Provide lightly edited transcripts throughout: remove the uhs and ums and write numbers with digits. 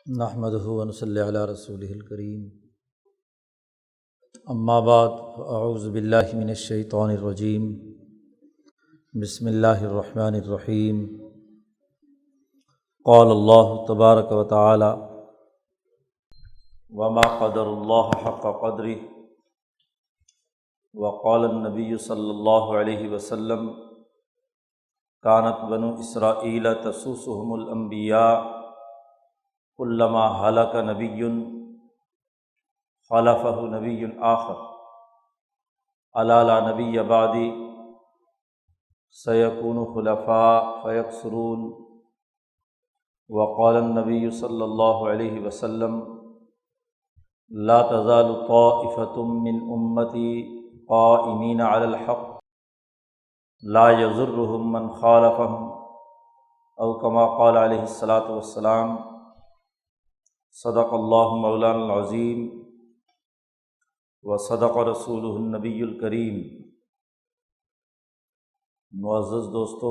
نحمدہ ونصلی علی رسولہ الکریم، اما بعد فاعوذ باللہ من الشیطان الرجیم، بسم اللہ الرحمن الرحیم۔ قال اللہ تبارک و تعالی وما قدر اللہ حق قدرہ، وقال النبی صلی اللہ علیہ وسلم کانت بنو اسرائیل تسوسهم الانبیاء کلما ہلک نبی خلفہ نبی آخر الا لا نبی بعدی سیکون خلفاء فیکثرون۔ وقال النبی صلی اللہ علیہ وسلم لا تزال طائفۃ من امتی قائمین علی الحق لا یضرهم من خالفهم، او کما قال علیہ الصلاۃ والسلام۔ صدق اللہ مولانا العظیم وصدق رسولہ النبی الکریم۔ معزز دوستو،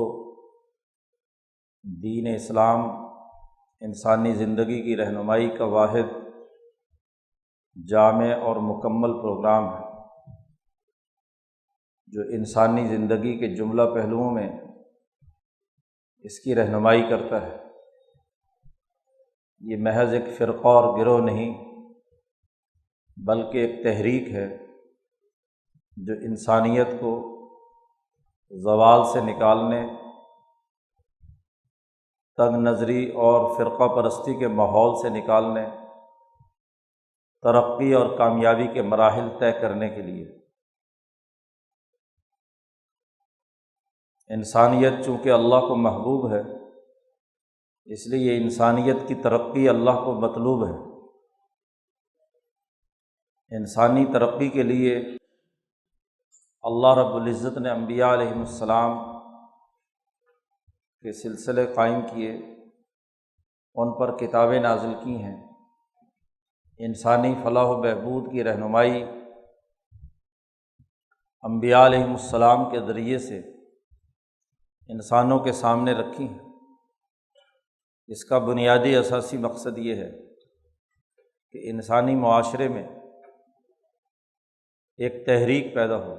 دین اسلام انسانی زندگی کی رہنمائی کا واحد جامع اور مکمل پروگرام ہے جو انسانی زندگی کے جملہ پہلوؤں میں اس کی رہنمائی کرتا ہے۔ یہ محض ایک فرقہ اور گروہ نہیں بلکہ ایک تحریک ہے جو انسانیت کو زوال سے نکالنے، تنگ نظری اور فرقہ پرستی کے ماحول سے نکالنے، ترقی اور کامیابی کے مراحل طے کرنے کے لیے۔ انسانیت چونکہ اللہ کو محبوب ہے، اس لیے انسانیت کی ترقی اللہ کو مطلوب ہے۔ انسانی ترقی کے لیے اللہ رب العزت نے انبیاء علیہم السلام کے سلسلے قائم کیے، ان پر کتابیں نازل کی ہیں۔ انسانی فلاح و بہبود کی رہنمائی انبیاء علیہم السلام کے ذریعے سے انسانوں کے سامنے رکھی ہیں۔ اس کا بنیادی اساسی مقصد یہ ہے کہ انسانی معاشرے میں ایک تحریک پیدا ہو،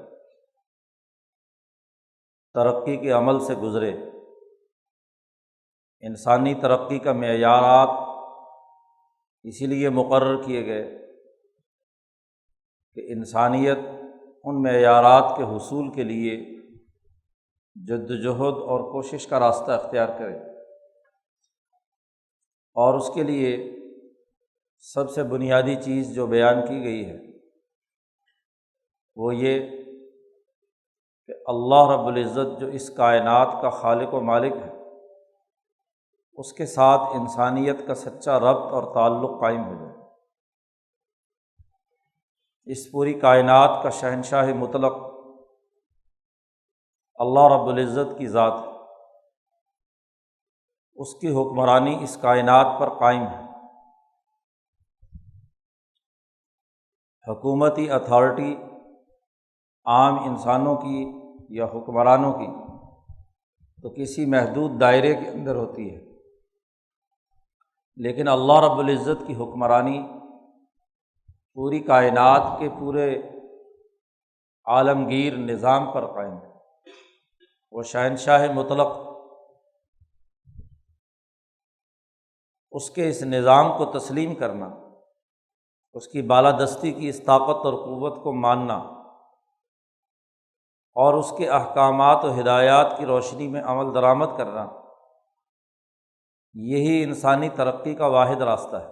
ترقی کے عمل سے گزرے۔ انسانی ترقی کا معیارات اسی لیے مقرر کیے گئے کہ انسانیت ان معیارات کے حصول کے لیے جدوجہد اور کوشش کا راستہ اختیار کرے، اور اس کے لیے سب سے بنیادی چیز جو بیان کی گئی ہے وہ یہ کہ اللہ رب العزت جو اس کائنات کا خالق و مالک ہے، اس کے ساتھ انسانیت کا سچا ربط اور تعلق قائم ہو جائے۔ اس پوری کائنات کا شہنشاہ مطلق اللہ رب العزت کی ذات ہے، اس کی حکمرانی اس کائنات پر قائم ہے۔ حکومتی اتھارٹی عام انسانوں کی یا حکمرانوں کی تو کسی محدود دائرے کے اندر ہوتی ہے، لیکن اللہ رب العزت کی حکمرانی پوری کائنات کے پورے عالمگیر نظام پر قائم ہے۔ وہ شہنشاہ مطلق اس کے اس نظام کو تسلیم کرنا، اس کی بالادستی کی اس طاقت اور قوت کو ماننا اور اس کے احکامات و ہدایات کی روشنی میں عمل درآمد کرنا، یہی انسانی ترقی کا واحد راستہ ہے۔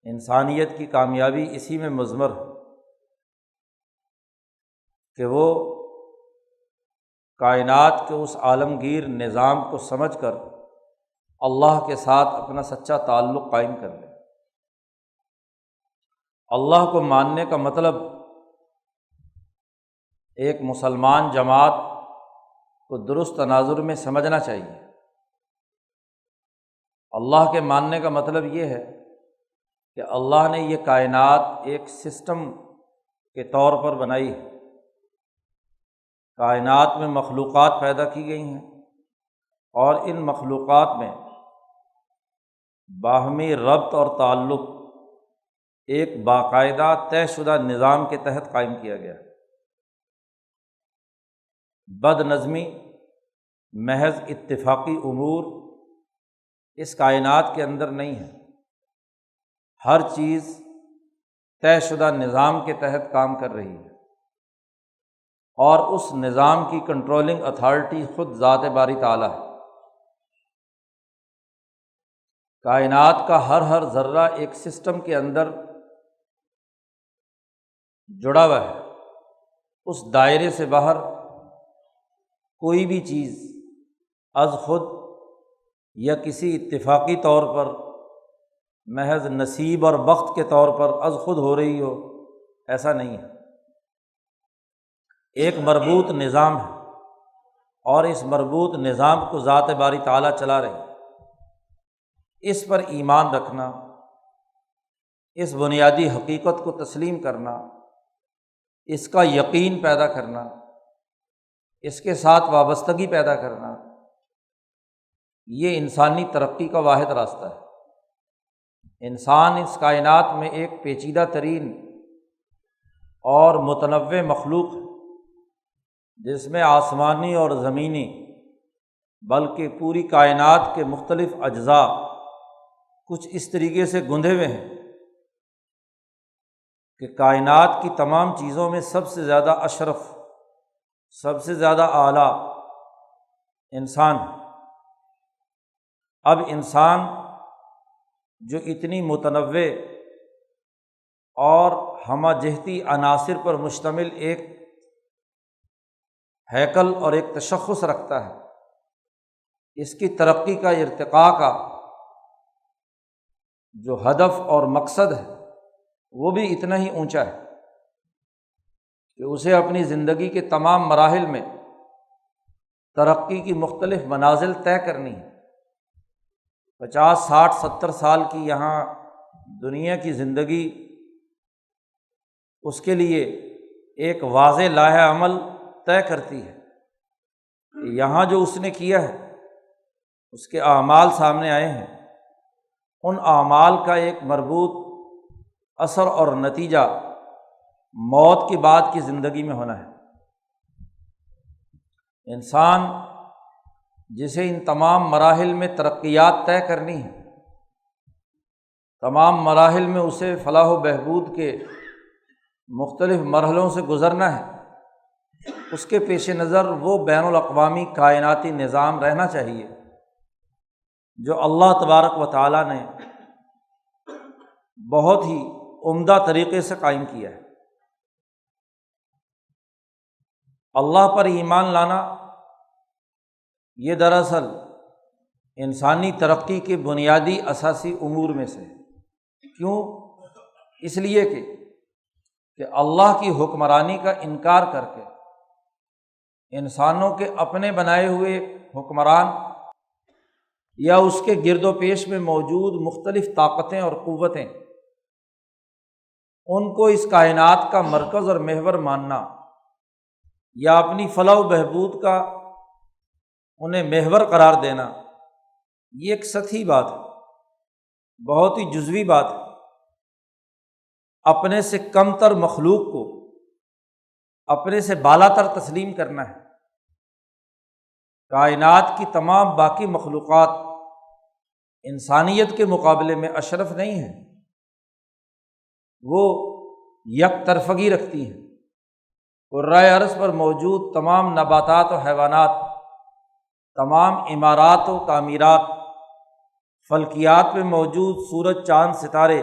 انسانیت کی کامیابی اسی میں مضمر ہے کہ وہ کائنات کے اس عالمگیر نظام کو سمجھ کر اللہ کے ساتھ اپنا سچا تعلق قائم کر لے۔ اللہ کو ماننے کا مطلب ایک مسلمان جماعت کو درست تناظر میں سمجھنا چاہیے۔ اللہ کے ماننے کا مطلب یہ ہے کہ اللہ نے یہ کائنات ایک سسٹم کے طور پر بنائی ہے۔ کائنات میں مخلوقات پیدا کی گئی ہیں، اور ان مخلوقات میں باہمی ربط اور تعلق ایک باقاعدہ طے شدہ نظام کے تحت قائم کیا گیا ہے۔ بد نظمی، محض اتفاقی امور اس کائنات کے اندر نہیں ہے۔ ہر چیز طے شدہ نظام کے تحت کام کر رہی ہے، اور اس نظام کی کنٹرولنگ اتھارٹی خود ذات باری تعالیٰ ہے۔ کائنات کا ہر ذرہ ایک سسٹم کے اندر جڑا ہوا ہے۔ اس دائرے سے باہر کوئی بھی چیز از خود یا کسی اتفاقی طور پر محض نصیب اور بخت کے طور پر از خود ہو رہی ہو، ایسا نہیں ہے۔ ایک مربوط نظام ہے، اور اس مربوط نظام کو ذات باری تعالیٰ چلا رہی ہے۔ اس پر ایمان رکھنا، اس بنیادی حقیقت کو تسلیم کرنا، اس کا یقین پیدا کرنا، اس کے ساتھ وابستگی پیدا کرنا، یہ انسانی ترقی کا واحد راستہ ہے۔ انسان اس کائنات میں ایک پیچیدہ ترین اور متنوع مخلوق ہے، جس میں آسمانی اور زمینی بلکہ پوری کائنات کے مختلف اجزاء کچھ اس طریقے سے گندھے ہوئے ہیں کہ کائنات کی تمام چیزوں میں سب سے زیادہ اشرف، سب سے زیادہ اعلیٰ انسان ہے۔ اب انسان جو اتنی متنوع اور ہمہ جہتی عناصر پر مشتمل ایک ہیکل اور ایک تشخص رکھتا ہے، اس کی ترقی کا، ارتقاء کا جو ہدف اور مقصد ہے وہ بھی اتنا ہی اونچا ہے کہ اسے اپنی زندگی کے تمام مراحل میں ترقی کی مختلف منازل طے کرنی ہے۔ 50، 60، 70 سال کی یہاں دنیا کی زندگی اس کے لیے ایک واضح لائحہ عمل طے کرتی ہے کہ یہاں جو اس نے کیا ہے اس کے اعمال سامنے آئے ہیں، ان اعمال کا ایک مربوط اثر اور نتیجہ موت کے بعد کی زندگی میں ہونا ہے۔ انسان جسے ان تمام مراحل میں ترقیات طے کرنی ہے، تمام مراحل میں اسے فلاح و بہبود کے مختلف مرحلوں سے گزرنا ہے، اس کے پیش نظر وہ بین الاقوامی کائناتی نظام رہنا چاہیے جو اللہ تبارک و تعالیٰ نے بہت ہی عمدہ طریقے سے قائم کیا ہے۔ اللہ پر ایمان لانا یہ دراصل انسانی ترقی کے بنیادی اساسی امور میں سے ہے۔ کیوں؟ اس لیے کہ اللہ کی حکمرانی کا انکار کر کے انسانوں کے اپنے بنائے ہوئے حکمران یا اس کے گرد و پیش میں موجود مختلف طاقتیں اور قوتیں، ان کو اس کائنات کا مرکز اور محور ماننا یا اپنی فلاح و بہبود کا انہیں محور قرار دینا، یہ ایک سطحی بات ہے، بہت ہی جزوی بات ہے۔ اپنے سے کم تر مخلوق کو اپنے سے بالا تر تسلیم کرنا ہے۔ کائنات کی تمام باقی مخلوقات انسانیت کے مقابلے میں اشرف نہیں ہیں، وہ یک طرفگی رکھتی ہیں۔ کرۂ ارض پر موجود تمام نباتات و حیوانات، تمام عمارات و تعمیرات، فلکیات میں موجود سورج، چاند، ستارے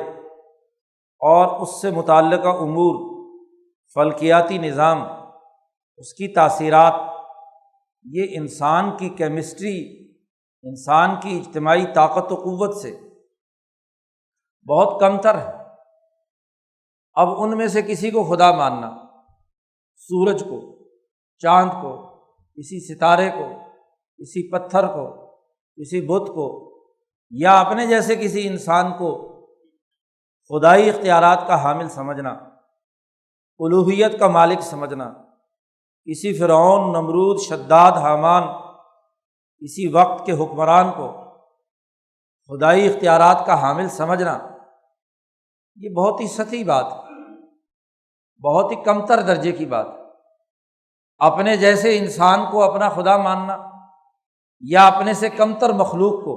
اور اس سے متعلقہ امور، فلکیاتی نظام، اس کی تاثیرات، یہ انسان کی کیمسٹری، انسان کی اجتماعی طاقت و قوت سے بہت کم تر ہے۔ اب ان میں سے کسی کو خدا ماننا، سورج کو، چاند کو، کسی ستارے کو، کسی پتھر کو، کسی بت کو، یا اپنے جیسے کسی انسان کو خدائی اختیارات کا حامل سمجھنا، الوہیت کا مالک سمجھنا، کسی فرعون، نمرود، شداد، حامان، کسی وقت کے حکمران کو خدائی اختیارات کا حامل سمجھنا یہ بہت ہی سطحی بات ہے، بہت ہی کمتر درجے کی بات ہے۔ اپنے جیسے انسان کو اپنا خدا ماننا یا اپنے سے کمتر مخلوق کو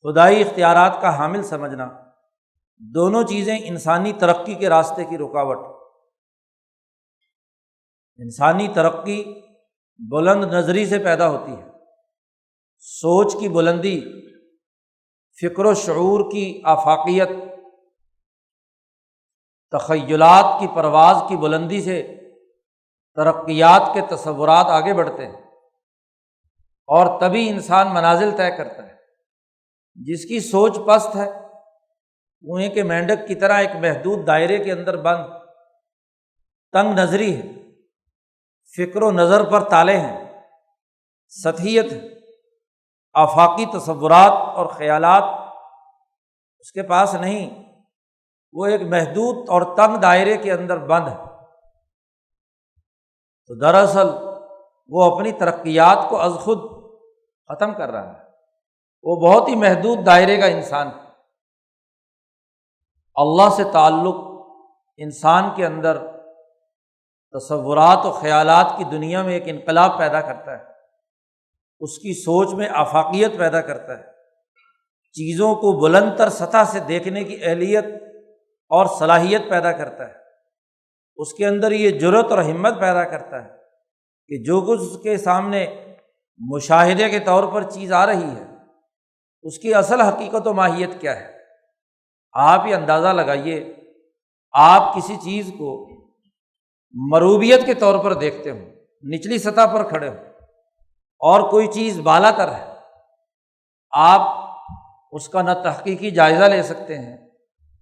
خدائی اختیارات کا حامل سمجھنا، دونوں چیزیں انسانی ترقی کے راستے کی رکاوٹ۔ انسانی ترقی بلند نظری سے پیدا ہوتی ہے، سوچ کی بلندی، فکر و شعور کی آفاقیت، تخیلات کی پرواز کی بلندی سے ترقیات کے تصورات آگے بڑھتے ہیں، اور تبھی انسان منازل طے کرتا ہے۔ جس کی سوچ پست ہے، کنویں کے مینڈک کی طرح ایک محدود دائرے کے اندر بند، تنگ نظری ہے، فکر و نظر پر تالے ہیں، سطحیت ہے، آفاقی تصورات اور خیالات اس کے پاس نہیں، وہ ایک محدود اور تنگ دائرے کے اندر بند ہے۔ تو دراصل وہ اپنی ترقیات کو از خود ختم کر رہا ہے، وہ بہت ہی محدود دائرے کا انسان ہے۔ اللہ سے تعلق انسان کے اندر تصورات و خیالات کی دنیا میں ایک انقلاب پیدا کرتا ہے، اس کی سوچ میں آفاقیت پیدا کرتا ہے، چیزوں کو بلند تر سطح سے دیکھنے کی اہلیت اور صلاحیت پیدا کرتا ہے، اس کے اندر یہ جرأت اور ہمت پیدا کرتا ہے کہ جو کچھ اس کے سامنے مشاہدے کے طور پر چیز آ رہی ہے، اس کی اصل حقیقت و ماہیت کیا ہے۔ آپ یہ اندازہ لگائیے، آپ کسی چیز کو مروبیت کے طور پر دیکھتے ہو، نچلی سطح پر کھڑے ہو، اور کوئی چیز بالا تر ہے، آپ اس کا نہ تحقیقی جائزہ لے سکتے ہیں،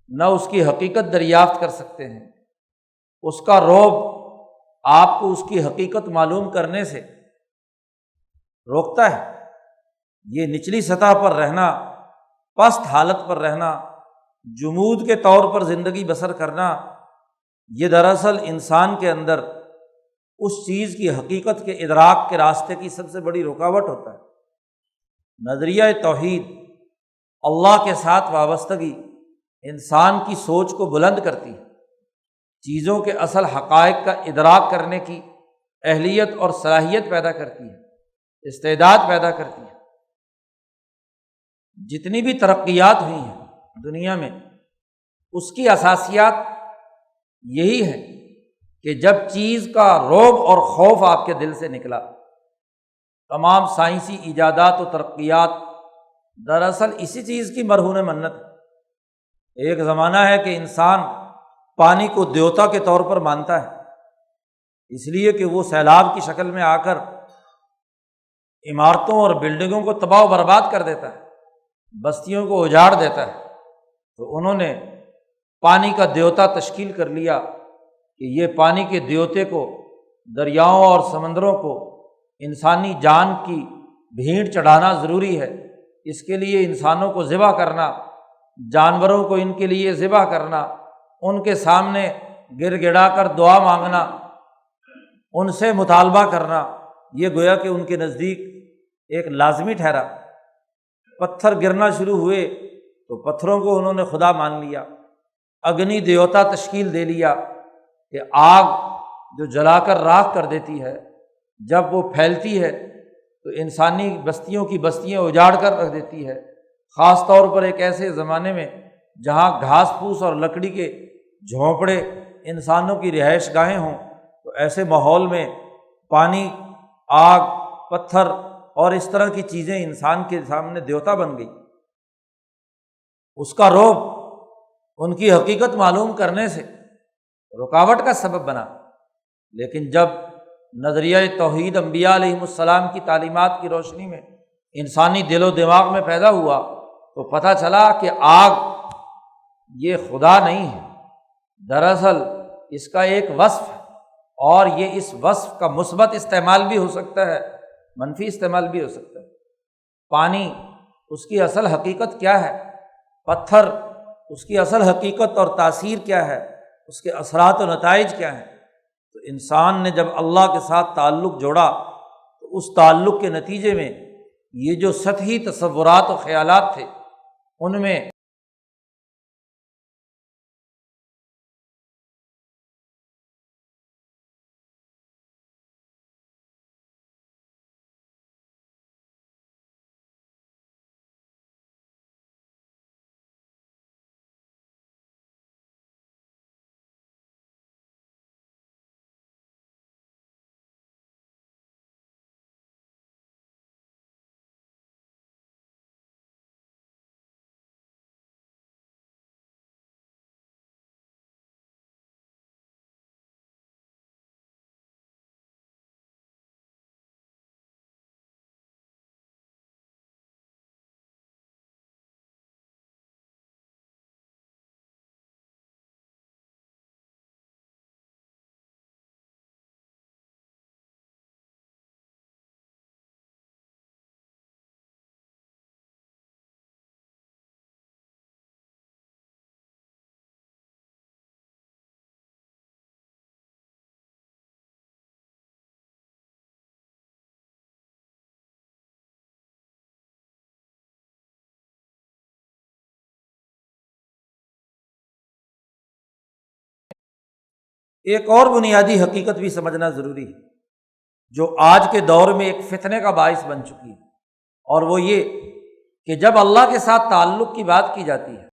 نہ اس کی حقیقت دریافت کر سکتے ہیں، اس کا رعب آپ کو اس کی حقیقت معلوم کرنے سے روکتا ہے۔ یہ نچلی سطح پر رہنا، پست حالت پر رہنا، جمود کے طور پر زندگی بسر کرنا، یہ دراصل انسان کے اندر اس چیز کی حقیقت کے ادراک کے راستے کی سب سے بڑی رکاوٹ ہوتا ہے۔ نظریہ توحید، اللہ کے ساتھ وابستگی انسان کی سوچ کو بلند کرتی ہے، چیزوں کے اصل حقائق کا ادراک کرنے کی اہلیت اور صلاحیت پیدا کرتی ہے، استعداد پیدا کرتی ہے۔ جتنی بھی ترقیات ہوئی ہیں دنیا میں، اس کی اساسیات یہی ہے کہ جب چیز کا رعب اور خوف آپ کے دل سے نکلا، تمام سائنسی ایجادات و ترقیات دراصل اسی چیز کی مرہون منت ہے۔ ایک زمانہ ہے کہ انسان پانی کو دیوتا کے طور پر مانتا ہے، اس لیے کہ وہ سیلاب کی شکل میں آ کر عمارتوں اور بلڈنگوں کو تباہ و برباد کر دیتا ہے، بستیوں کو اجاڑ دیتا ہے۔ تو انہوں نے پانی کا دیوتا تشکیل کر لیا کہ یہ پانی کے دیوتے کو، دریاؤں اور سمندروں کو انسانی جان کی بھیڑ چڑھانا ضروری ہے، اس کے لیے انسانوں کو ذبح کرنا، جانوروں کو ان کے لیے ذبح کرنا، ان کے سامنے گر گڑا کر دعا مانگنا، ان سے مطالبہ کرنا، یہ گویا کہ ان کے نزدیک ایک لازمی ٹھہرا۔ پتھر گرنا شروع ہوئے تو پتھروں کو انہوں نے خدا مان لیا، اگنی دیوتا تشکیل دے لیا کہ آگ جو جلا کر راکھ کر دیتی ہے، جب وہ پھیلتی ہے تو انسانی بستیوں کی بستیاں اجاڑ کر رکھ دیتی ہے۔ خاص طور پر ایک ایسے زمانے میں جہاں گھاس پھوس اور لکڑی کے جھونپڑے انسانوں کی رہائش گاہیں ہوں، تو ایسے ماحول میں پانی، آگ، پتھر اور اس طرح کی چیزیں انسان کے سامنے دیوتا بن گئی۔ اس کا رعب ان کی حقیقت معلوم کرنے سے رکاوٹ کا سبب بنا۔ لیکن جب نظریہ توحید انبیاء علیہم السلام کی تعلیمات کی روشنی میں انسانی دل و دماغ میں پیدا ہوا تو پتہ چلا کہ آگ یہ خدا نہیں ہے، دراصل اس کا ایک وصف ہے، اور یہ اس وصف کا مثبت استعمال بھی ہو سکتا ہے، منفی استعمال بھی ہو سکتا ہے۔ پانی، اس کی اصل حقیقت کیا ہے؟ پتھر، اس کی اصل حقیقت اور تاثیر کیا ہے؟ اس کے اثرات و نتائج کیا ہیں؟ تو انسان نے جب اللہ کے ساتھ تعلق جوڑا تو اس تعلق کے نتیجے میں یہ جو سطحی تصورات و خیالات تھے ان میں ایک اور بنیادی حقیقت بھی سمجھنا ضروری ہے جو آج کے دور میں ایک فتنے کا باعث بن چکی ہے، اور وہ یہ کہ جب اللہ کے ساتھ تعلق کی بات کی جاتی ہے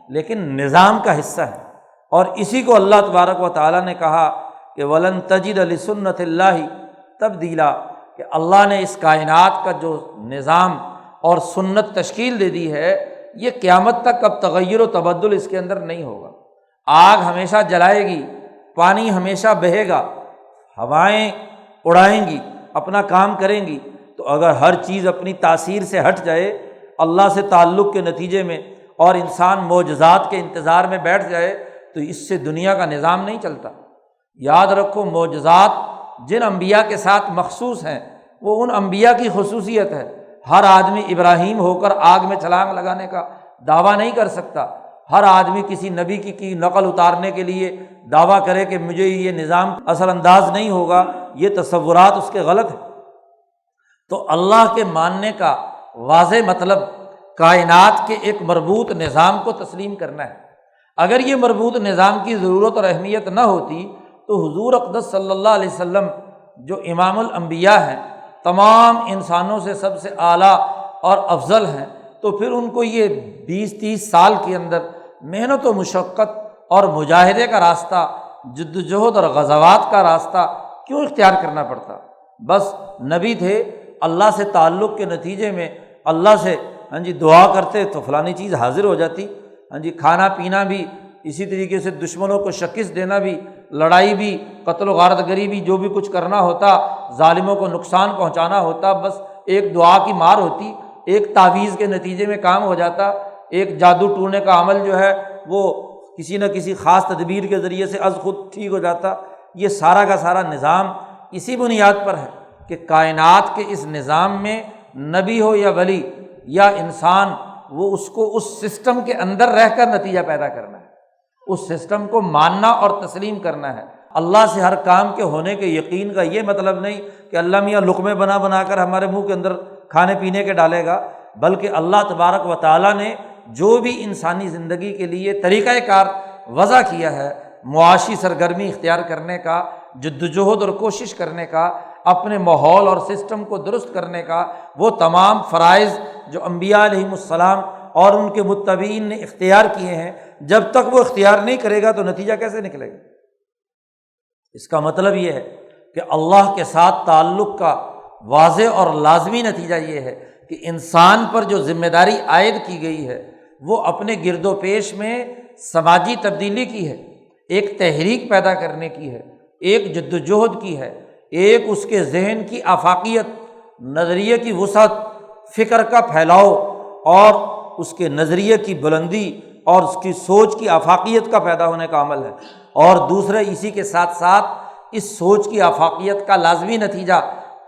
لیکن نظام کا حصہ ہے۔ اور اسی کو اللہ تبارک و تعالیٰ نے کہا کہ وَلَن تَجِدَ لِسُنَّتِ اللّٰہِ تَبْدِیلًا، کہ اللہ نے اس کائنات کا جو نظام اور سنت تشکیل دے دی ہے، یہ قیامت تک اب تغیر و تبدل اس کے اندر نہیں ہوگا۔ آگ ہمیشہ جلائے گی، پانی ہمیشہ بہے گا، ہوائیں اڑائیں گی، اپنا کام کریں گی۔ تو اگر ہر چیز اپنی تاثیر سے ہٹ جائے، اللہ سے تعلق کے نتیجے میں، اور انسان معجزات کے انتظار میں بیٹھ جائے، تو اس سے دنیا کا نظام نہیں چلتا۔ یاد رکھو، معجزات جن انبیاء کے ساتھ مخصوص ہیں، وہ ان انبیاء کی خصوصیت ہے۔ ہر آدمی ابراہیم ہو کر آگ میں چھلانگ لگانے کا دعویٰ نہیں کر سکتا۔ ہر آدمی کسی نبی کی نقل اتارنے کے لیے دعویٰ کرے کہ مجھے یہ نظام اثر انداز نہیں ہوگا، یہ تصورات اس کے غلط ہیں۔ تو اللہ کے ماننے کا واضح مطلب کائنات کے ایک مربوط نظام کو تسلیم کرنا ہے۔ اگر یہ مربوط نظام کی ضرورت اور اہمیت نہ ہوتی تو حضور اقدس صلی اللہ علیہ وسلم جو امام الانبیاء ہیں، تمام انسانوں سے سب سے اعلیٰ اور افضل ہیں، تو پھر ان کو یہ 20-30 سال کے اندر محنت و مشقت اور مجاہدے کا راستہ، جد و جہد اور غزوات کا راستہ کیوں اختیار کرنا پڑتا؟ بس نبی تھے، اللہ سے تعلق کے نتیجے میں اللہ سے دعا کرتے تو فلانی چیز حاضر ہو جاتی۔ کھانا پینا بھی اسی طریقے سے، دشمنوں کو شکست دینا بھی، لڑائی بھی، قتل و غارت گری بھی، جو بھی کچھ کرنا ہوتا، ظالموں کو نقصان پہنچانا ہوتا، بس ایک دعا کی مار ہوتی، ایک تعویذ کے نتیجے میں کام ہو جاتا، ایک جادو ٹونے کا عمل جو ہے وہ کسی نہ کسی خاص تدبیر کے ذریعے سے از خود ٹھیک ہو جاتا۔ یہ سارا کا سارا نظام اسی بنیاد پر ہے کہ کائنات کے اس نظام میں نبی ہو یا ولی یا انسان، وہ اس کو اس سسٹم کے اندر رہ کر نتیجہ پیدا کرنا ہے، اس سسٹم کو ماننا اور تسلیم کرنا ہے۔ اللہ سے ہر کام کے ہونے کے یقین کا یہ مطلب نہیں کہ اللہ میاں لقمے بنا بنا کر ہمارے منہ کے اندر کھانے پینے کے ڈالے گا، بلکہ اللہ تبارک و تعالیٰ نے جو بھی انسانی زندگی کے لیے طریقہ کار وضع کیا ہے، معاشی سرگرمی اختیار کرنے کا، جد و جہد اور کوشش کرنے کا، اپنے ماحول اور سسٹم کو درست کرنے کا، وہ تمام فرائض جو انبیاء علیہم السلام اور ان کے متبعین نے اختیار کیے ہیں، جب تک وہ اختیار نہیں کرے گا تو نتیجہ کیسے نکلے گا؟ اس کا مطلب یہ ہے کہ اللہ کے ساتھ تعلق کا واضح اور لازمی نتیجہ یہ ہے کہ انسان پر جو ذمہ داری عائد کی گئی ہے، وہ اپنے گرد و پیش میں سماجی تبدیلی کی ہے، ایک تحریک پیدا کرنے کی ہے، ایک جد و جہد کی ہے، ایک اس کے ذہن کی آفاقیت، نظریے کی وسعت، فکر کا پھیلاؤ اور اس کے نظریے کی بلندی اور اس کی سوچ کی آفاقیت کا پیدا ہونے کا عمل ہے۔ اور دوسرے اسی کے ساتھ ساتھ اس سوچ کی آفاقیت کا لازمی نتیجہ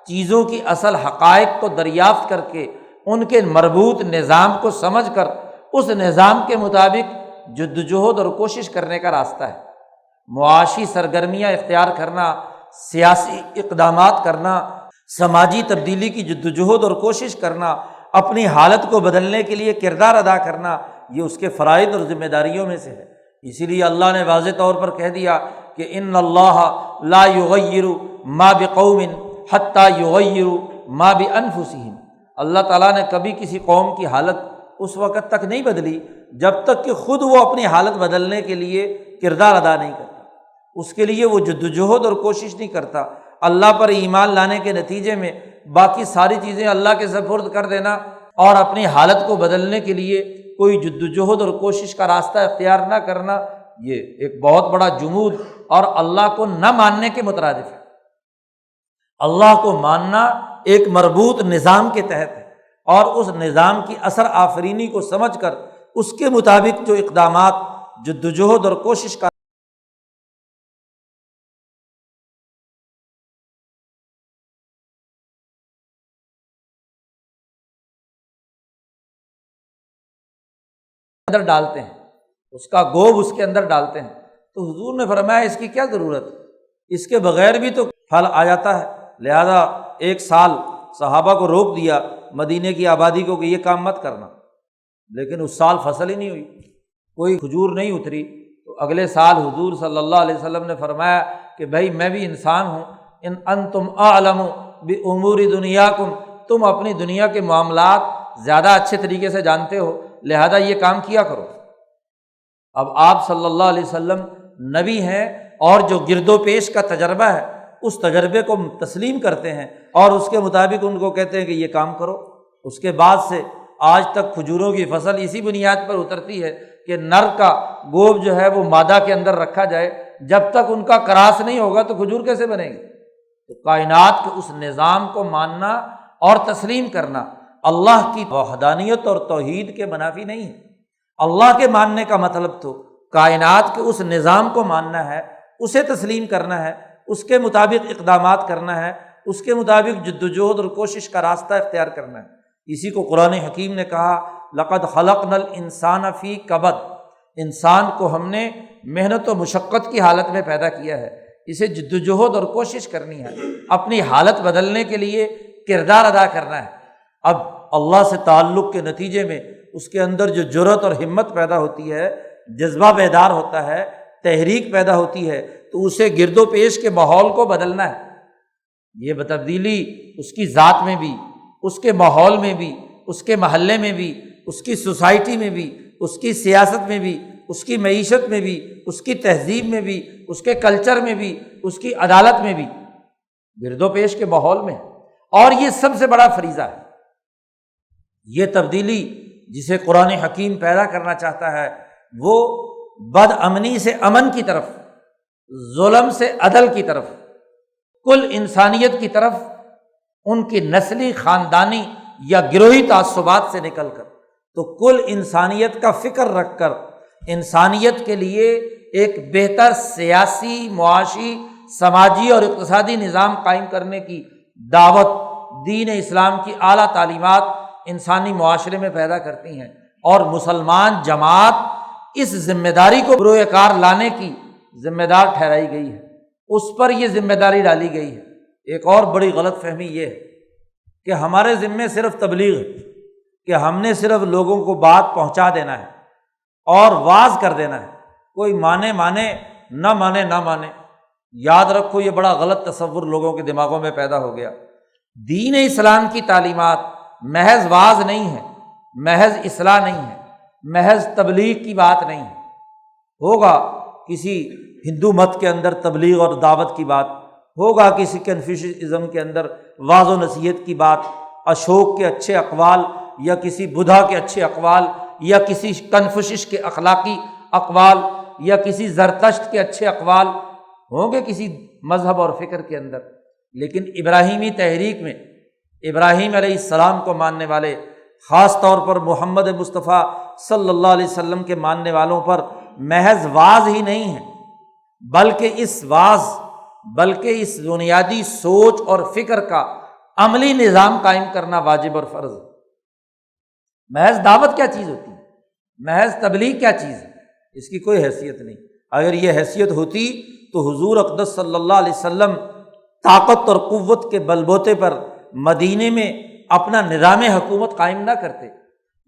چیزوں کی اصل حقائق کو دریافت کر کے ان کے مربوط نظام کو سمجھ کر اس نظام کے مطابق جد و جہد اور کوشش کرنے کا راستہ ہے۔ معاشی سرگرمیاں اختیار کرنا، سیاسی اقدامات کرنا، سماجی تبدیلی کی جد و جہد اور کوشش کرنا، اپنی حالت کو بدلنے کے لیے کردار ادا کرنا، یہ اس کے فرائض اور ذمہ داریوں میں سے ہے۔ اسی لیے اللہ نے واضح طور پر کہہ دیا کہ ان اللہ لا یغیر ما بقوم حتی یغیروا ما بانفسہم، اللہ تعالیٰ نے کبھی کسی قوم کی حالت اس وقت تک نہیں بدلی جب تک کہ خود وہ اپنی حالت بدلنے کے لیے کردار ادا نہیں کرتا، اس کے لیے وہ جد و جہد اور کوشش نہیں کرتا۔ اللہ پر ایمان لانے کے نتیجے میں باقی ساری چیزیں اللہ کے سپرد کر دینا اور اپنی حالت کو بدلنے کے لیے کوئی جد و جہد اور کوشش کا راستہ اختیار نہ کرنا، یہ ایک بہت بڑا جمود اور اللہ کو نہ ماننے کے مترادف ہے۔ اللہ کو ماننا ایک مربوط نظام کے تحت ہے، اور اس نظام کی اثر آفرینی کو سمجھ کر اس کے مطابق جو اقدامات جد و جہد اور کوشش کا اندر ڈالتے ہیں، اس کا گوب اس کے اندر ڈالتے ہیں، تو حضور نے فرمایا اس کی کیا ضرورت ہے، اس کے بغیر بھی تو پھل آ جاتا ہے۔ لہذا 1 سال صحابہ کو روک دیا، مدینے کی آبادی کو، کہ یہ کام مت کرنا، لیکن اس سال فصل ہی نہیں ہوئی، کوئی کھجور نہیں اتری۔ تو اگلے سال حضور صلی اللہ علیہ وسلم نے فرمایا کہ بھائی میں بھی انسان ہوں، ان انتم اعلم بامور دنیاکم، تم اپنی دنیا کے معاملات زیادہ اچھے طریقے سے جانتے ہو، لہذا یہ کام کیا کرو۔ اب آپ صلی اللہ علیہ وسلم نبی ہیں اور جو گرد و پیش کا تجربہ ہے اس تجربے کو تسلیم کرتے ہیں اور اس کے مطابق ان کو کہتے ہیں کہ یہ کام کرو۔ اس کے بعد سے آج تک کھجوروں کی فصل اسی بنیاد پر اترتی ہے کہ نر کا گوبر جو ہے وہ مادہ کے اندر رکھا جائے، جب تک ان کا کراس نہیں ہوگا تو کھجور کیسے بنے گی؟ تو کائنات کے اس نظام کو ماننا اور تسلیم کرنا اللہ کی وحدانیت اور توحید کے منافی نہیں ہے۔ اللہ کے ماننے کا مطلب تو کائنات کے اس نظام کو ماننا ہے، اسے تسلیم کرنا ہے، اس کے مطابق اقدامات کرنا ہے، اس کے مطابق جد و جہد اور کوشش کا راستہ اختیار کرنا ہے۔ اسی کو قرآن حکیم نے کہا لقد خلقنا الانسان فی کبد، انسان کو ہم نے محنت و مشقت کی حالت میں پیدا کیا ہے، اسے جد و جہد اور کوشش کرنی ہے، اپنی حالت بدلنے کے لیے کردار ادا کرنا ہے۔ اب اللہ سے تعلق کے نتیجے میں اس کے اندر جو جرأت اور ہمت پیدا ہوتی ہے، جذبہ بیدار ہوتا ہے، تحریک پیدا ہوتی ہے، تو اسے گرد و پیش کے ماحول کو بدلنا ہے۔ یہ تبدیلی اس کی ذات میں بھی، اس کے ماحول میں بھی، اس کے محلے میں بھی، اس کی سوسائٹی میں بھی، اس کی سیاست میں بھی، اس کی معیشت میں بھی، اس کی تہذیب میں بھی، اس کے کلچر میں بھی، اس کی عدالت میں بھی، گرد و پیش کے ماحول میں۔ اور یہ سب سے بڑا فریضہ ہے۔ یہ تبدیلی جسے قرآن حکیم پیدا کرنا چاہتا ہے وہ بد امنی سے امن کی طرف، ظلم سے عدل کی طرف، کل انسانیت کی طرف، ان کی نسلی، خاندانی یا گروہی تعصبات سے نکل کر تو کل انسانیت کا فکر رکھ کر انسانیت کے لیے ایک بہتر سیاسی، معاشی، سماجی اور اقتصادی نظام قائم کرنے کی دعوت دین اسلام کی اعلیٰ تعلیمات انسانی معاشرے میں پیدا کرتی ہیں، اور مسلمان جماعت اس ذمہ داری کو بروئے کار لانے کی ذمہ دار ٹھہرائی گئی ہے، اس پر یہ ذمہ داری ڈالی گئی ہے۔ ایک اور بڑی غلط فہمی یہ ہے کہ ہمارے ذمے صرف تبلیغ ہے، کہ ہم نے صرف لوگوں کو بات پہنچا دینا ہے اور واعظ کر دینا ہے، کوئی مانے نہ مانے۔ یاد رکھو یہ بڑا غلط تصور لوگوں کے دماغوں میں پیدا ہو گیا۔ دین اسلام کی تعلیمات محض واعظ نہیں ہے، محض اصلاح نہیں ہے، محض تبلیغ کی بات نہیں ہے۔ ہوگا کسی ہندو مت کے اندر تبلیغ اور دعوت کی بات، ہوگا کسی کنفیوشنزم کے اندر واعظ و نصیحت کی بات، اشوک کے اچھے اقوال یا کسی بدھا کے اچھے اقوال یا کسی کنفوشش کے اخلاقی اقوال یا کسی زرتشت کے اچھے اقوال ہوں گے کسی مذہب اور فکر کے اندر۔ لیکن ابراہیمی تحریک میں ابراہیم علیہ السلام کو ماننے والے، خاص طور پر محمد مصطفیٰ صلی اللہ علیہ وسلم کے ماننے والوں پر محض واعظ ہی نہیں ہے، بلکہ اس بنیادی سوچ اور فکر کا عملی نظام قائم کرنا واجب اور فرض ہے۔ محض دعوت کیا چیز ہوتی ہے؟ محض تبلیغ کیا چیز ہے؟ اس کی کوئی حیثیت نہیں۔ اگر یہ حیثیت ہوتی تو حضور اقدس صلی اللہ علیہ وسلم طاقت اور قوت کے بلبوتے پر مدینے میں اپنا نظام حکومت قائم نہ کرتے۔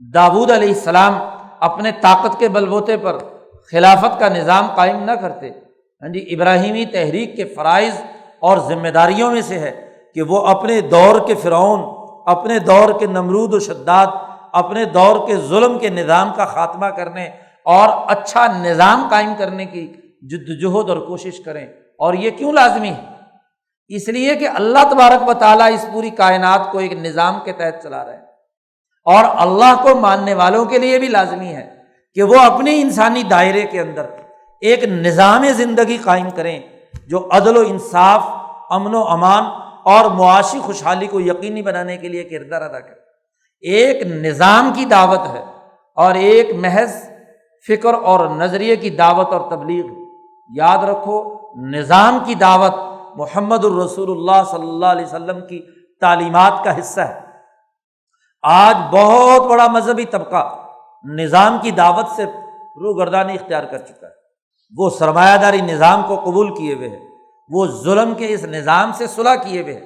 داؤد علیہ السلام اپنے طاقت کے بلبوتے پر خلافت کا نظام قائم نہ کرتے۔ ابراہیمی تحریک کے فرائض اور ذمہ داریوں میں سے ہے کہ وہ اپنے دور کے فرعون، اپنے دور کے نمرود و شداد، اپنے دور کے ظلم کے نظام کا خاتمہ کرنے اور اچھا نظام قائم کرنے کی جدوجہد اور کوشش کریں۔ اور یہ کیوں لازمی ہے؟ اس لیے کہ اللہ تبارک و تعالیٰ اس پوری کائنات کو ایک نظام کے تحت چلا رہے ہیں، اور اللہ کو ماننے والوں کے لیے بھی لازمی ہے کہ وہ اپنے انسانی دائرے کے اندر ایک نظام زندگی قائم کریں جو عدل و انصاف، امن و امان اور معاشی خوشحالی کو یقینی بنانے کے لیے کردار ادا کرے۔ ایک نظام کی دعوت ہے اور ایک محض فکر اور نظریے کی دعوت اور تبلیغ۔ یاد رکھو، نظام کی دعوت محمد الرسول اللہ صلی اللہ علیہ وسلم کی تعلیمات کا حصہ ہے۔ آج بہت بڑا مذہبی طبقہ نظام کی دعوت سے روگردانی اختیار کر چکا ہے۔ وہ سرمایہ داری نظام کو قبول کیے ہوئے ہے، وہ ظلم کے اس نظام سے صلح کیے ہوئے ہے۔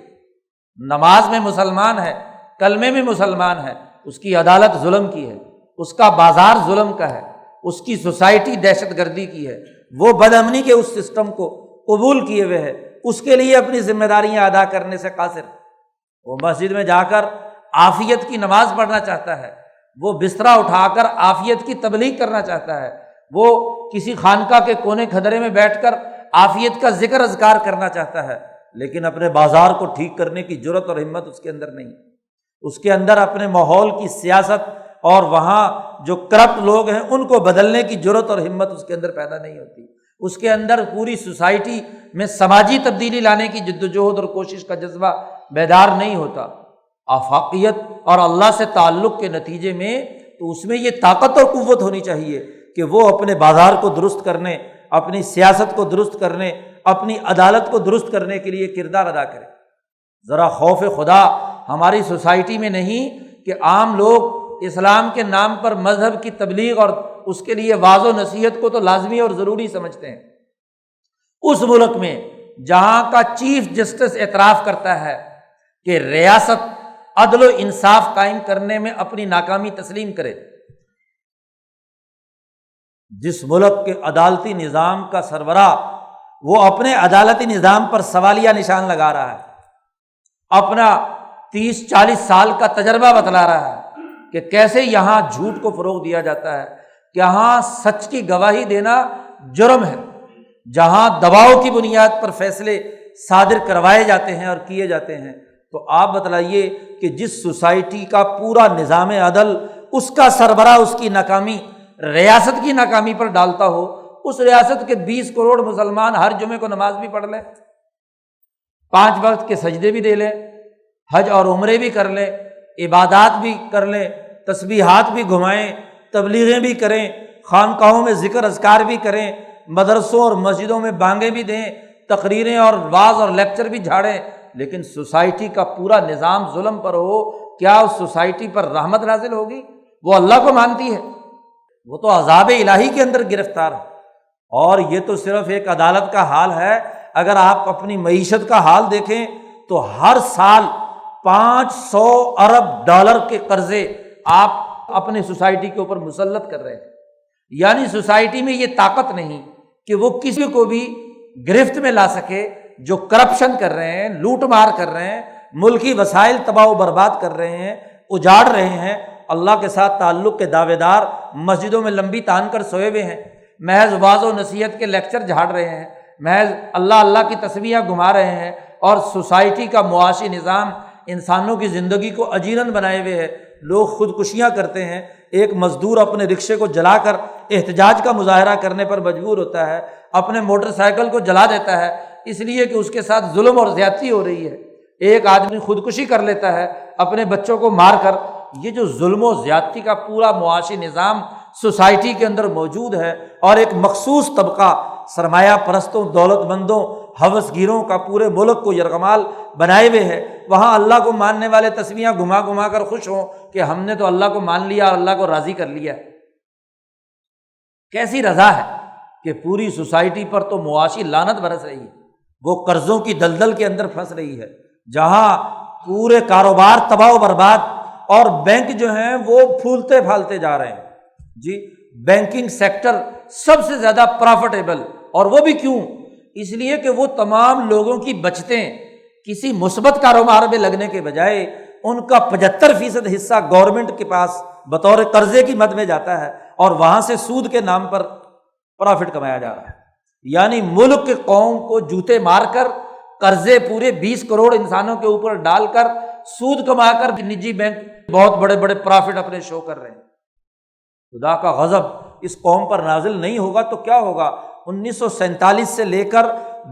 نماز میں مسلمان ہے، کلمے میں مسلمان ہے، اس کی عدالت ظلم کی ہے، اس کا بازار ظلم کا ہے، اس کی سوسائٹی دہشت گردی کی ہے۔ وہ بد امنی کے اس سسٹم کو قبول کیے ہوئے ہے، اس کے لیے اپنی ذمہ داریاں ادا کرنے سے قاصر۔ وہ مسجد میں جا کر عافیت کی نماز پڑھنا چاہتا ہے، وہ بسترا اٹھا کر عافیت کی تبلیغ کرنا چاہتا ہے، وہ کسی خانقاہ کے کونے کھدرے میں بیٹھ کر عافیت کا ذکر اذکار کرنا چاہتا ہے، لیکن اپنے بازار کو ٹھیک کرنے کی جرت اور ہمت اس کے اندر نہیں، اس کے اندر اپنے ماحول کی سیاست اور وہاں جو کرپٹ لوگ ہیں ان کو بدلنے کی جرت اور ہمت اس کے اندر پیدا نہیں ہوتی، اس کے اندر پوری سوسائٹی میں سماجی تبدیلی لانے کی جدوجہد اور کوشش کا جذبہ بیدار نہیں ہوتا۔ آفاقیت اور اللہ سے تعلق کے نتیجے میں تو اس میں یہ طاقت اور قوت ہونی چاہیے کہ وہ اپنے بازار کو درست کرنے، اپنی سیاست کو درست کرنے، اپنی عدالت کو درست کرنے کے لیے کردار ادا کرے۔ ذرا خوف خدا ہماری سوسائٹی میں نہیں کہ عام لوگ اسلام کے نام پر مذہب کی تبلیغ اور اس کے لیے واعظ و نصیحت کو تو لازمی اور ضروری سمجھتے ہیں۔ اس ملک میں جہاں کا چیف جسٹس اعتراف کرتا ہے کہ ریاست عدل و انصاف قائم کرنے میں اپنی ناکامی تسلیم کرے، جس ملک کے عدالتی نظام کا سربراہ وہ اپنے عدالتی نظام پر سوالیہ نشان لگا رہا ہے، اپنا 30-40 سال کا تجربہ بتلا رہا ہے کہ کیسے یہاں جھوٹ کو فروغ دیا جاتا ہے، یہاں سچ کی گواہی دینا جرم ہے، جہاں دباؤ کی بنیاد پر فیصلے صادر کروائے جاتے ہیں اور کیے جاتے ہیں۔ تو آپ بتلائیے کہ جس سوسائٹی کا پورا نظام عدل اس کا سربراہ اس کی ناکامی ریاست کی ناکامی پر ڈالتا ہو، اس ریاست کے 20 کروڑ مسلمان ہر جمعے کو نماز بھی پڑھ لیں، 5 وقت کے سجدے بھی دے لیں، حج اور عمرے بھی کر لیں، عبادات بھی کر لیں، تسبیحات بھی گھمائیں، تبلیغیں بھی کریں، خانقاہوں میں ذکر اذکار بھی کریں، مدرسوں اور مسجدوں میں بانگیں بھی دیں، تقریریں اور واعظ اور لیکچر بھی جھاڑیں، لیکن سوسائٹی کا پورا نظام ظلم پر ہو، کیا اس سوسائٹی پر رحمت نازل ہوگی؟ وہ اللہ کو مانتی ہے، وہ تو عذاب الہی کے اندر گرفتار ہے۔ اور یہ تو صرف ایک عدالت کا حال ہے، اگر آپ اپنی معیشت کا حال دیکھیں تو ہر سال 500 ارب ڈالر کے قرضے آپ اپنے سوسائٹی کے اوپر مسلط کر رہے ہیں، یعنی سوسائٹی میں یہ طاقت نہیں کہ وہ کسی کو بھی گرفت میں لا سکے۔ جو کرپشن کر رہے ہیں، لوٹ مار کر رہے ہیں، ملکی وسائل تباہ و برباد کر رہے ہیں، اجاڑ رہے ہیں، اللہ کے ساتھ تعلق کے دعوے دار مسجدوں میں لمبی تان کر سوئے ہوئے ہیں، محض واعظ و نصیحت کے لیکچر جھاڑ رہے ہیں، محض اللہ اللہ کی تسبیحاں گھما رہے ہیں، اور سوسائٹی کا معاشی نظام انسانوں کی زندگی کو اجیرن بنائے ہوئے ہے۔ لوگ خودکشیاں کرتے ہیں، ایک مزدور اپنے رکشے کو جلا کر احتجاج کا مظاہرہ کرنے پر مجبور ہوتا ہے، اپنے موٹر سائیکل کو جلا دیتا ہے اس لیے کہ اس کے ساتھ ظلم اور زیادتی ہو رہی ہے۔ ایک آدمی خودکشی کر لیتا ہے اپنے بچوں کو مار کر۔ یہ جو ظلم و زیادتی کا پورا معاشی نظام سوسائٹی کے اندر موجود ہے، اور ایک مخصوص طبقہ سرمایہ پرستوں، دولت مندوں، ہوس گیروں کا پورے ملک کو یرغمال بنائے ہوئے ہے، وہاں اللہ کو ماننے والے تسبیحاں گھما گھما کر خوش ہوں کہ ہم نے تو اللہ کو مان لیا اور اللہ کو راضی کر لیا۔ کیسی رضا ہے کہ پوری سوسائٹی پر تو معاشی لعنت برس رہی ہے، وہ قرضوں کی دلدل کے اندر پھنس رہی ہے، جہاں پورے کاروبار تباہ و برباد، اور بینک جو ہیں وہ پھولتے پھالتے جا رہے ہیں۔ جی، بینکنگ سیکٹر سب سے زیادہ پروفیٹیبل، اور وہ بھی کیوں؟ اس لیے کہ وہ تمام لوگوں کی بچتیں کسی مثبت کاروبار میں لگنے کے بجائے ان کا 75% حصہ گورنمنٹ کے پاس بطور قرضے کی مد میں جاتا ہے، اور وہاں سے سود کے نام پر پروفٹ کمایا جا رہا ہے۔ یعنی ملک کے قوم کو جوتے مار کر، قرضے پورے 20 کروڑ انسانوں کے اوپر ڈال کر، سود کما کر نجی بینک بہت بڑے بڑے پروفٹ اپنے شو کر رہے ہیں۔ خدا کا غضب اس قوم پر نازل نہیں ہوگا تو کیا ہوگا؟ 1947 سے لے کر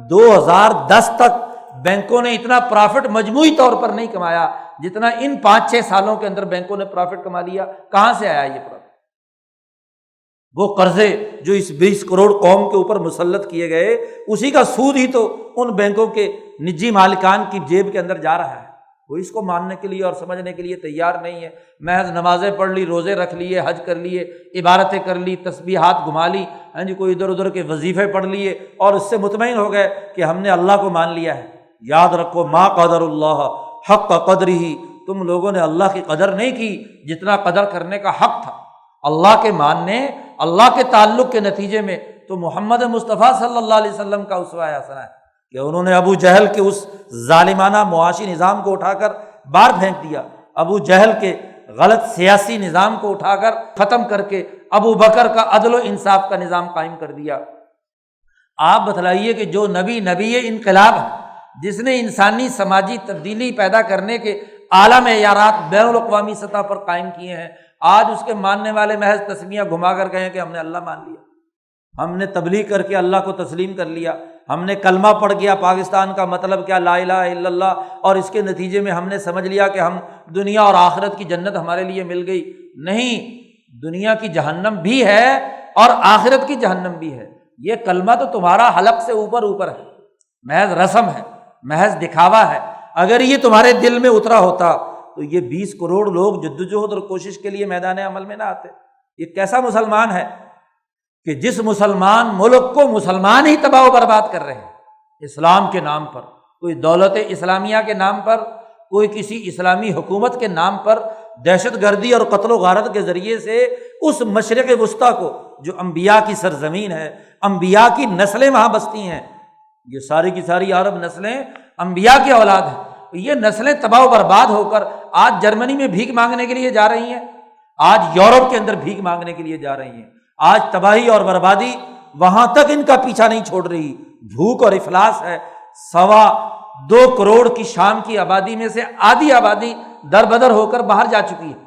2010 تک بینکوں نے اتنا پروفٹ مجموعی طور پر نہیں کمایا جتنا ان 5-6 سالوں کے اندر بینکوں نے پروفٹ کما لیا۔ کہاں سے آیا یہ پروفٹ؟ وہ قرضے جو اس 20 کروڑ قوم کے اوپر مسلط کیے گئے، اسی کا سود ہی تو ان بینکوں کے نجی مالکان کی جیب کے اندر جا رہا ہے۔ وہ اس کو ماننے کے لیے اور سمجھنے کے لیے تیار نہیں ہے۔ محض نمازیں پڑھ لی، روزے رکھ لیے، حج کر لیے، عبادتیں کر لی، تسبیحات گھما لی، ہاں جی، کوئی ادھر ادھر کے وظیفے پڑھ لیے، اور اس سے مطمئن ہو گئے کہ ہم نے اللہ کو مان لیا ہے۔ یاد رکھو، ما قدر اللہ حق قدرہ، تم لوگوں نے اللہ کی قدر نہیں کی جتنا قدر کرنے کا حق تھا۔ اللہ کے ماننے، اللہ کے تعلق کے نتیجے میں تو محمد مصطفیٰ صلی اللہ علیہ وسلم کا اسوہ حسنہ ہے کہ انہوں نے ابو جہل کے اس ظالمانہ معاشی نظام کو اٹھا کر باہر پھینک دیا، ابو جہل کے غلط سیاسی نظام کو اٹھا کر ختم کر کے ابو بکر کا عدل و انصاف کا نظام قائم کر دیا۔ آپ بتلائیے کہ جو نبی انقلاب ہے، جس نے انسانی سماجی تبدیلی پیدا کرنے کے اعلیٰ معیارات بین الاقوامی سطح پر قائم کیے ہیں، آج اس کے ماننے والے محض تسمیہ گھما کر کہیں کہ ہم نے اللہ مان لیا، ہم نے تبلیغ کر کے اللہ کو تسلیم کر لیا، ہم نے کلمہ پڑھ گیا پاکستان کا مطلب کیا لا الہ الا اللہ، اور اس کے نتیجے میں ہم نے سمجھ لیا کہ ہم دنیا اور آخرت کی جنت ہمارے لیے مل گئی۔ نہیں، دنیا کی جہنم بھی ہے اور آخرت کی جہنم بھی ہے۔ یہ کلمہ تو تمہارا حلق سے اوپر ہے، محض رسم ہے، محض دکھاوا ہے۔ اگر یہ تمہارے دل میں اترا ہوتا تو یہ 20 کروڑ لوگ جدوجہد اور کوشش کے لیے میدان عمل میں نہ آتے۔ یہ کیسا مسلمان ہے کہ جس مسلمان ملک کو مسلمان ہی تباہ و برباد کر رہے ہیں اسلام کے نام پر، کوئی دولت اسلامیہ کے نام پر، کوئی کسی اسلامی حکومت کے نام پر دہشت گردی اور قتل و غارت کے ذریعے سے اس مشرق وسطیٰ کو جو انبیاء کی سرزمین ہے، انبیاء کی نسلیں وہاں بستی ہیں، یہ ساری کی ساری عرب نسلیں انبیاء کی اولاد ہیں، یہ نسلیں تباہ و برباد ہو کر آج جرمنی میں بھیک مانگنے کے لیے جا رہی ہیں، آج یورپ کے اندر بھیک مانگنے کے لیے جا رہی ہیں، آج تباہی اور بربادی وہاں تک ان کا پیچھا نہیں چھوڑ رہی، بھوک اور افلاس ہے۔ 2.25 کروڑ کی شام کی آبادی میں سے آدھی آبادی در بدر ہو کر باہر جا چکی ہے،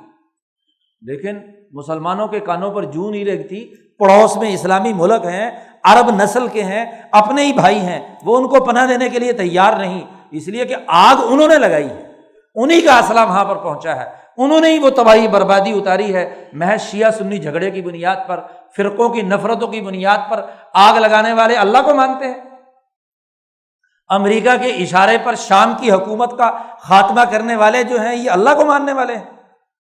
لیکن مسلمانوں کے کانوں پر جوں نہیں رہتی۔ پڑوس میں اسلامی ملک ہیں، عرب نسل کے ہیں، اپنے ہی بھائی ہیں، وہ ان کو پناہ دینے کے لیے تیار نہیں، اس لیے کہ آگ انہوں نے لگائی ہے، انہی کا اسلحہ وہاں پر پہنچا ہے، انہوں نے ہی وہ تباہی بربادی اتاری ہے۔ محض شیعہ سنی جھگڑے کی بنیاد پر، فرقوں کی نفرتوں کی بنیاد پر آگ لگانے والے اللہ کو مانتے ہیں۔ امریکہ کے اشارے پر شام کی حکومت کا خاتمہ کرنے والے جو ہیں یہ اللہ کو ماننے والے ہیں۔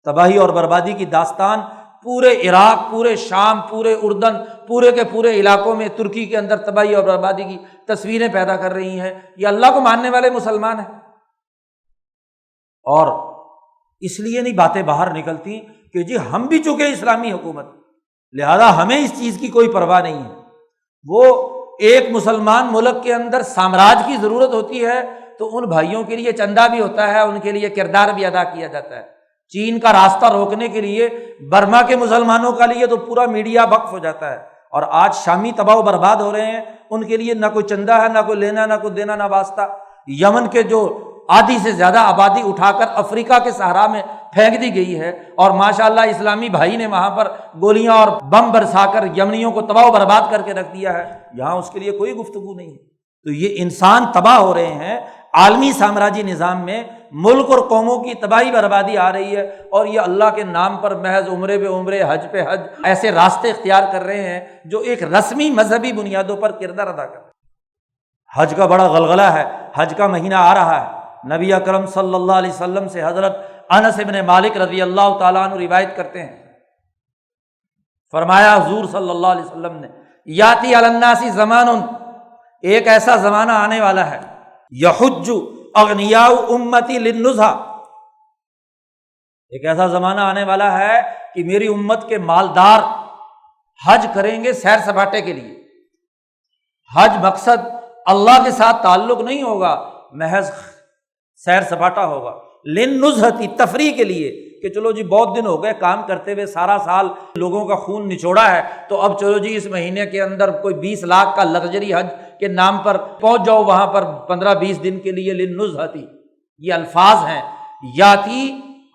تباہی اور بربادی کی داستان پورے عراق، پورے شام، پورے اردن، پورے کے پورے علاقوں میں ترکی کے اندر تباہی اور بربادی کی تصویریں پیدا کر رہی ہیں، یہ اللہ کو ماننے والے مسلمان ہیں۔ اور اس لیے نہیں باتیں باہر نکلتی کہ جی ہم بھی چکے اسلامی حکومت، لہذا ہمیں اس چیز کی کوئی پرواہ نہیں ہے۔ وہ ایک مسلمان ملک کے اندر سامراج کی ضرورت ہوتی ہے تو ان بھائیوں کے لیے چندہ بھی ہوتا ہے، ان کے لیے کردار بھی ادا کیا جاتا ہے۔ چین کا راستہ روکنے کے لیے برما کے مسلمانوں کا لیے تو پورا میڈیا وقف ہو جاتا ہے، اور آج شامی تباہ و برباد ہو رہے ہیں، ان کے لیے نہ کوئی چندہ ہے، نہ کوئی لینا، نہ کوئی دینا، نہ واسطہ۔ یمن کے جو آدھی سے زیادہ آبادی اٹھا کر افریقہ کے صحرا میں پھینک دی گئی ہے، اور ماشاءاللہ اسلامی بھائی نے وہاں پر گولیاں اور بم برسا کر یمنیوں کو تباہ و برباد کر کے رکھ دیا ہے، یہاں اس کے لیے کوئی گفتگو نہیں ہے۔ تو یہ انسان تباہ ہو رہے ہیں، عالمی سامراجی نظام میں ملک اور قوموں کی تباہی بربادی آ رہی ہے، اور یہ اللہ کے نام پر محض عمرے پہ عمرے، حج پہ حج، ایسے راستے اختیار کر رہے ہیں جو ایک رسمی مذہبی بنیادوں پر کردار ادا کر رہے ہیں۔ حج کا بڑا غلغلہ ہے، حج کا مہینہ آ رہا ہے۔ نبی اکرم صلی اللہ علیہ وسلم سے حضرت انس بن مالک رضی اللہ تعالیٰ عنہ روایت کرتے ہیں، فرمایا حضور صلی اللہ علیہ وسلم نے، یاتی علی الناس زمان، ایک ایسا زمانہ آنے والا ہے، یحج اغنیاء امتی للنزہہ، ایک ایسا زمانہ آنے والا ہے کہ میری امت کے مالدار حج کریں گے سیر سپاٹے کے لیے۔ حج مقصد اللہ کے ساتھ تعلق نہیں ہوگا، محض سیر سپاٹا ہوگا، للنزہتی، تفریح کے لیے، کہ چلو جی بہت دن ہو گئے کام کرتے ہوئے، سارا سال لوگوں کا خون نچوڑا ہے، تو اب چلو جی اس مہینے کے اندر کوئی 20 لاکھ کا لگژری حج کے نام پر پہنچ جاؤ وہاں پر 15-20 دن کے لیے۔ للنزہتی یہ الفاظ ہیں۔ یاتی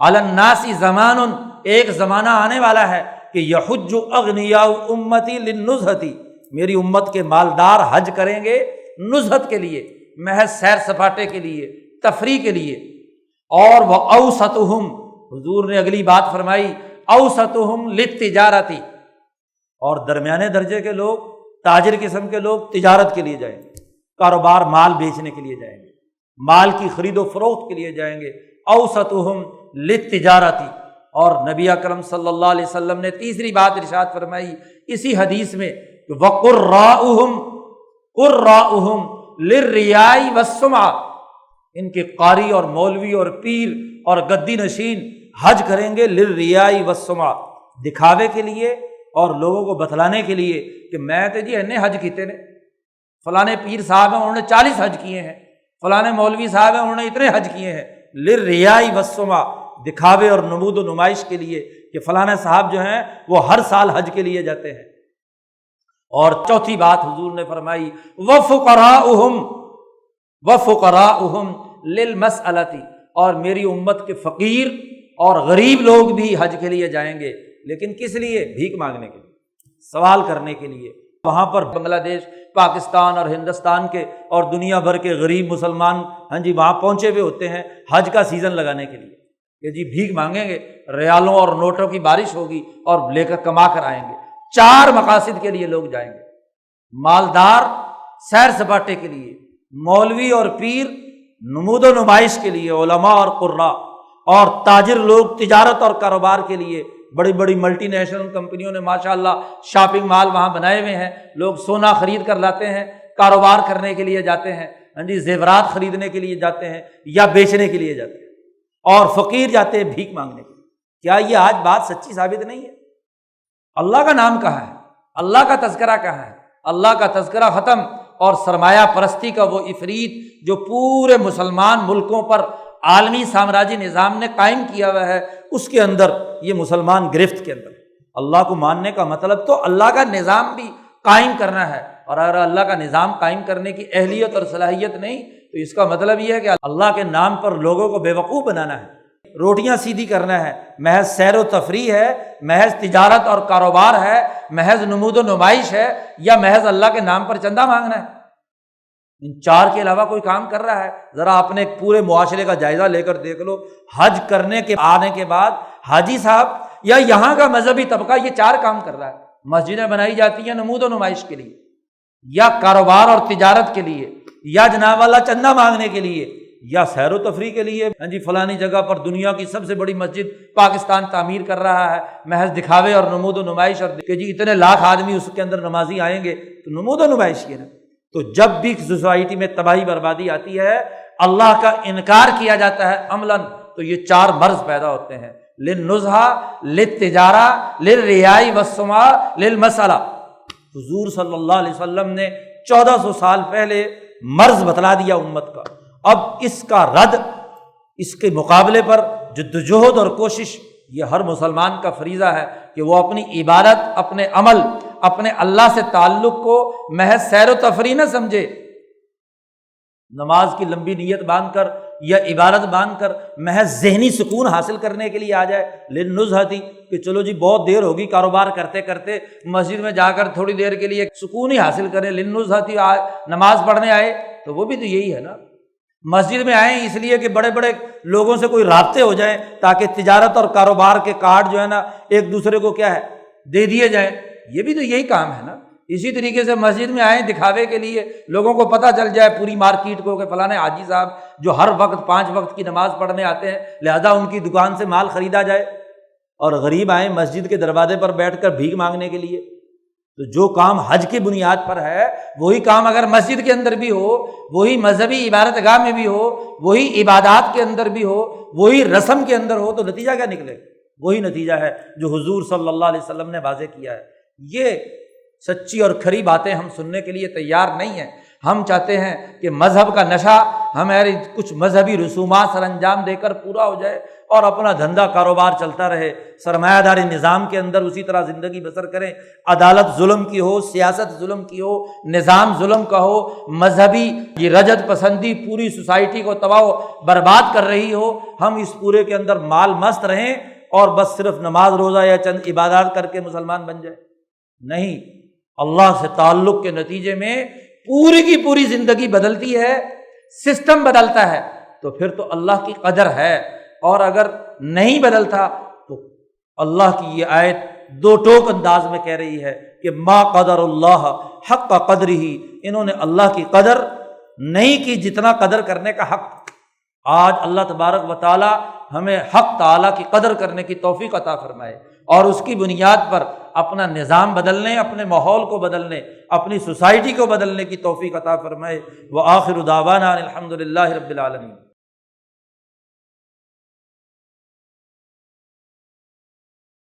علی الناس زمان، ایک زمانہ آنے والا ہے کہ یحج اغنیاء امتی للنزہتی، میری امت کے مالدار حج کریں گے نزہت کے لیے، محض سیر سپاٹے کے لیے، تفریح کے لیے۔ اور وہ اوسطہم، حضور نے اگلی بات فرمائی، اوسطہم للتجارتی، اور درمیانے درجے کے لوگ، تاجر قسم کے لوگ تجارت کے لیے جائیں گے، کاروبار مال بیچنے کے لیے جائیں گے، مال کی خرید و فروخت کے لیے جائیں گے۔ اوسطہم للتجارتی، اور نبی اکرم صلی اللہ علیہ وسلم نے تیسری بات ارشاد فرمائی اسی حدیث میں، وقراؤہم للریاء والسمعہ، ان کے قاری اور مولوی اور پیر اور گدی نشین حج کریں گے للریاء والسمعہ، دکھاوے کے لیے اور لوگوں کو بتلانے کے لیے کہ میں تو جی انہیں حج کیتے نے، فلانے پیر صاحب ہیں انہوں نے 40 حج کیے ہیں، فلانے مولوی صاحب ہیں انہوں نے اتنے حج کیے ہیں۔ للریاء والسمعہ، دکھاوے اور نمود و نمائش کے لیے کہ فلاں صاحب جو ہیں وہ ہر سال حج کے لیے جاتے ہیں۔ اور چوتھی بات حضور نے فرمائی وَفُقَرَاؤُهُمْ لِلْمَسْأَلَةِ، اور میری امت کے فقیر اور غریب لوگ بھی حج کے لیے جائیں گے، لیکن کس لیے؟ بھیک مانگنے کے لیے، سوال کرنے کے لیے۔ وہاں پر بنگلہ دیش، پاکستان اور ہندوستان کے اور دنیا بھر کے غریب مسلمان وہاں پہنچے ہوئے ہوتے ہیں حج کا سیزن لگانے کے لیے کہ جی بھیک مانگیں گے، ریالوں اور نوٹوں کی بارش ہوگی اور لے کر کما کر آئیں گے۔ 4 مقاصد کے لیے لوگ جائیں گے: مالدار سیر سپاٹے کے لیے، مولوی اور پیر نمود و نمائش کے لیے، علماء اور قراء، اور تاجر لوگ تجارت اور کاروبار کے لیے۔ بڑی بڑی ملٹی نیشنل کمپنیوں نے ماشاءاللہ شاپنگ مال وہاں بنائے ہوئے ہیں، لوگ سونا خرید کر لاتے ہیں، کاروبار کرنے کے لیے جاتے ہیں، زیورات خریدنے کے لیے جاتے ہیں یا بیچنے کے لیے جاتے ہیں، اور فقیر جاتے ہیں بھیک مانگنے کے لیے۔ کیا یہ آج بات سچی ثابت نہیں ہے؟ اللہ کا نام کہاں ہے؟ اللہ کا تذکرہ کہاں ہے؟ اللہ کا تذکرہ ختم، اور سرمایہ پرستی کا وہ عفریت جو پورے مسلمان ملکوں پر عالمی سامراجی نظام نے قائم کیا ہوا ہے، اس کے اندر یہ مسلمان گرفت کے اندر۔ اللہ کو ماننے کا مطلب تو اللہ کا نظام بھی قائم کرنا ہے، اور اگر اللہ کا نظام قائم کرنے کی اہلیت اور صلاحیت نہیں تو اس کا مطلب یہ ہے کہ اللہ کے نام پر لوگوں کو بیوقوف بنانا ہے، روٹیاں سیدھی کرنا ہے، محض سیر و تفریح ہے، محض تجارت اور کاروبار ہے، محض نمود و نمائش ہے، یا محض اللہ کے نام پر چندہ مانگنا ہے؟ ان 4 کے علاوہ کوئی کام کر رہا ہے؟ ذرا اپنے پورے معاشرے کا جائزہ لے کر دیکھ لو، حج کرنے کے آنے کے بعد حاجی صاحب یا یہاں کا مذہبی طبقہ یہ 4 کام کر رہا ہے۔ مسجدیں بنائی جاتی ہیں نمود و نمائش کے لیے، یا کاروبار اور تجارت کے لیے، یا جناب والا چندہ مانگنے کے لیے، یا سیر و تفریح کے لیے۔ فلانی جگہ پر دنیا کی سب سے بڑی مسجد پاکستان تعمیر کر رہا ہے، محض دکھاوے اور نمود و نمائش، اور کہ جی اتنے لاکھ آدمی اس کے اندر نمازی آئیں گے، تو نمود و نمائش کی نا۔ تو جب بھی سوسائٹی میں تباہی بربادی آتی ہے، اللہ کا انکار کیا جاتا ہے عملاً، تو یہ 4 مرض پیدا ہوتے ہیں: للنزہہ، للتجارہ، للریاء والسمعہ، للمسألہ۔ حضور صلی اللہ علیہ وسلم نے 1400 سال پہلے مرض بتلا دیا امت کا۔ اب اس کا رد، اس کے مقابلے پر جدوجہد اور کوشش، یہ ہر مسلمان کا فریضہ ہے کہ وہ اپنی عبادت، اپنے عمل، اپنے اللہ سے تعلق کو محض سیر و تفریح نہ سمجھے، نماز کی لمبی نیت باندھ کر یا عبادت باندھ کر محض ذہنی سکون حاصل کرنے کے لیے آ جائے۔ للنزہتی، کہ چلو جی بہت دیر ہوگی کاروبار کرتے کرتے، مسجد میں جا کر تھوڑی دیر کے لیے سکون ہی حاصل کریں، للنزہتی نماز پڑھنے آئے، تو وہ بھی تو یہی ہے نا۔ مسجد میں آئیں اس لیے کہ بڑے بڑے لوگوں سے کوئی رابطے ہو جائیں، تاکہ تجارت اور کاروبار کے کارڈ جو ہے نا ایک دوسرے کو کیا ہے دے دیے جائیں، یہ بھی تو یہی کام ہے نا۔ اسی طریقے سے مسجد میں آئیں دکھاوے کے لیے، لوگوں کو پتہ چل جائے پوری مارکیٹ کو کہ فلاں حاجی صاحب جو ہر وقت 5 وقت کی نماز پڑھنے آتے ہیں، لہذا ان کی دکان سے مال خریدا جائے، اور غریب آئیں مسجد کے دروازے پر بیٹھ کر بھیک مانگنے کے لیے۔ تو جو کام حج کی بنیاد پر ہے، وہی کام اگر مسجد کے اندر بھی ہو، وہی مذہبی عبادت گاہ میں بھی ہو، وہی عبادات کے اندر بھی ہو، وہی رسم کے اندر ہو، تو نتیجہ کیا نکلے؟ وہی نتیجہ ہے جو حضور صلی اللہ علیہ وسلم نے واضح کیا ہے۔ یہ سچی اور کھری باتیں ہم سننے کے لیے تیار نہیں ہیں۔ ہم چاہتے ہیں کہ مذہب کا نشہ ہمارے کچھ مذہبی رسومات سر انجام دے کر پورا ہو جائے، اور اپنا دھندا کاروبار چلتا رہے، سرمایہ داری نظام کے اندر اسی طرح زندگی بسر کریں۔ عدالت ظلم کی ہو، سیاست ظلم کی ہو، نظام ظلم کا ہو، مذہبی یہ رجت پسندی پوری سوسائٹی کو تباہ و برباد کر رہی ہو، ہم اس پورے کے اندر مال مست رہیں اور بس صرف نماز روزہ یا چند عبادات کر کے مسلمان بن جائے؟ نہیں، اللہ سے تعلق کے نتیجے میں پوری کی پوری زندگی بدلتی ہے، سسٹم بدلتا ہے، تو پھر تو اللہ کی قدر ہے۔ اور اگر نہیں بدلتا تو اللہ کی یہ آیت 2 ٹوک انداز میں کہہ رہی ہے کہ ما قدر اللہ حق قدرہ، انہوں نے اللہ کی قدر نہیں کی جتنا قدر کرنے کا حق۔ آج اللہ تبارک و تعالی ہمیں حق تعالی کی قدر کرنے کی توفیق عطا فرمائے، اور اس کی بنیاد پر اپنا نظام بدلنے، اپنے ماحول کو بدلنے، اپنی سوسائٹی کو بدلنے کی توفیق عطا فرمائے۔ وآخر دعوانا الحمد للہ رب العالمین۔